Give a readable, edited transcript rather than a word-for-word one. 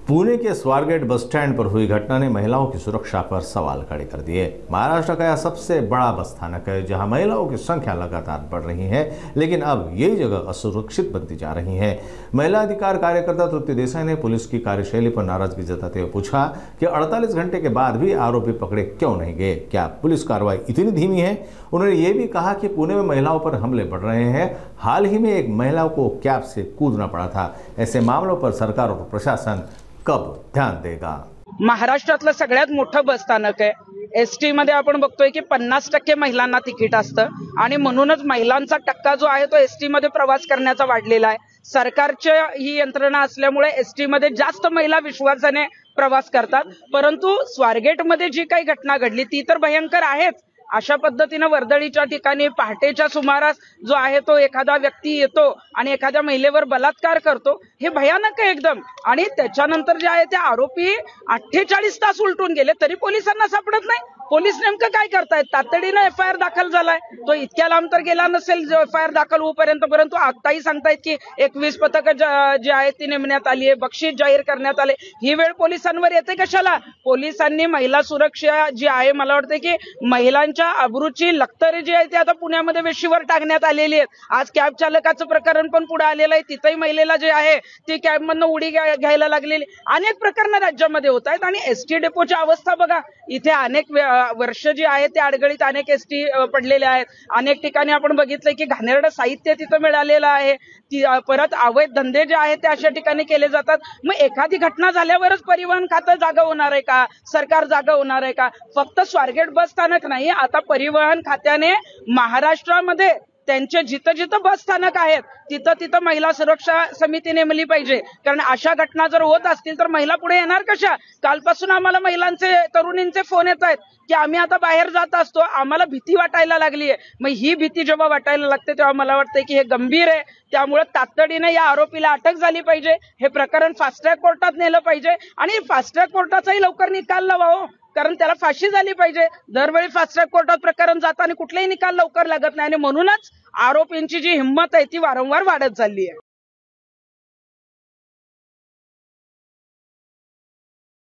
पुणे के Swargate bus stand पर हुई घटना ने महिलाओं की सुरक्षा पर सवाल खड़े कर दिए। महाराष्ट्र का यह सबसे बड़ा बस स्थानक है जहां महिलाओं की संख्या लगातार बढ़ रही है, लेकिन अब यही जगह असुरक्षित बनती जा रही है। महिला अधिकार कार्यकर्ता तृप्ति देसाई ने पुलिस की कार्यशैली पर नाराजगी जताते हुए पूछा कि 48 घंटे के बाद भी आरोपी पकड़े क्यों नहीं गए, क्या पुलिस कार्रवाई इतनी धीमी है। उन्होंने ये भी कहा कि पुणे में महिलाओं पर हमले बढ़ रहे हैं। हाल ही में एक महिला को कैब से कूदना पड़ा था। ऐसे मामलों पर सरकार और प्रशासन कब ध्यान देगा। महाराष्ट्रातलं सगळ्यात मोठं बस स्थानक आहे। एसटी मध्ये आपण बघतोय की 50% महिलांना तिकीट असतं आणि म्हणूनच महिलांचा टक्का जो आहे तो एसटी मध्ये प्रवास करण्याचा वाढलेला आहे। सरकारची ही यंत्रणा असल्यामुळे एसटी मध्ये जास्त महिला विश्वासाने प्रवास करतात, परंतु स्वारगेट मध्ये जी काही घटना घडली ती तर भयंकर आहेच। अशा पद्धतीने वर्दळीच्या ठिकाणी पहाटेच्या सुमारास जो आहे तो एखादा व्यक्ती येतो आणि एखाद्या महिलेवर बलात्कार करतो, हे भयानक आहे एकदम। आणि त्याच्यानंतर जे आहे ते आरोपी 48 तास उलटून गेले तरी पोलिसांना सापडत नाही। पोलीस नेमकं काय करतायत? तातडीने एफआयआर दाखल झालाय, तो इतक्या लांब तर गेला नसेल जो एफआयआर दाखल होईपर्यंत, परंतु आताही सांगतायत की 21 पथकं जी आहेत ती नेमण्यात आली आहे, बक्षीस जाहीर करण्यात आले। ही वेळ पोलिसांवर येते कशाला? पोलिसांनी महिला सुरक्षा जी आहे, मला वाटतं की महिलांच्या अब्रूची लक्तरे जी आहे ती आता पुण्यामध्ये वेशीवर टाकण्यात आलेली आहेत। आज कॅब चालकाचं प्रकरण पण पुढे आलेलं आहे, तिथेही महिलेला जे आहे ती कॅबमधनं उडी घ्यायला लागलेली। अनेक प्रकरणं राज्यामध्ये होत आहेत आणि एसटी डेपोची अवस्था बघा, इथे अनेक वर्ष जी आहे ते अडगळीत अनेक एसटी पडलेले आहेत। अनेक ठिकाणी आपण बघितलंय की घाणेरडं साहित्य तिथं मिळालेलं आहे, परत अवैध धंदे जे आहेत ते अशा ठिकाणी केले जातात। मग एखादी घटना झाल्यावरच परिवहन खातं जागा होणार आहे का? सरकार जागा होणार आहे का? फक्त स्वारगेट बस स्थानक नाही, आता परिवहन खात्याने महाराष्ट्रामध्ये त्यांचे जिथं जिथं बस स्थानक आहेत तिथं तिथं महिला सुरक्षा समिती नेमली पाहिजे। कारण अशा घटना जर होत असतील तर महिला पुढे येणार कशा? कालपासून आम्हाला महिलांचे तरुणींचे फोन येत आहेत की आम्ही आता बाहेर जात असतो, आम्हाला भीती वाटायला लागली आहे। मग ही भीती जेव्हा वाटायला लागते तेव्हा मला वाटतंय की हे गंभीर आहे। त्यामुळे तातडीने या आरोपीला अटक झाली पाहिजे, हे प्रकरण फास्ट ट्रॅक कोर्टात नेलं पाहिजे आणि फास्ट ट्रॅक कोर्टाचाही लवकर निकाल लावावा, कारण त्याला फाशी झाली पाहिजे। दरवेळी फास्ट ट्रॅक कोर्टात प्रकरण जाताना कुठलाही निकाल लवकर लागत नाही आणि म्हणूनच आरोपींची जी हिंमत आहे ती वारंवार वाढत चालली आहे।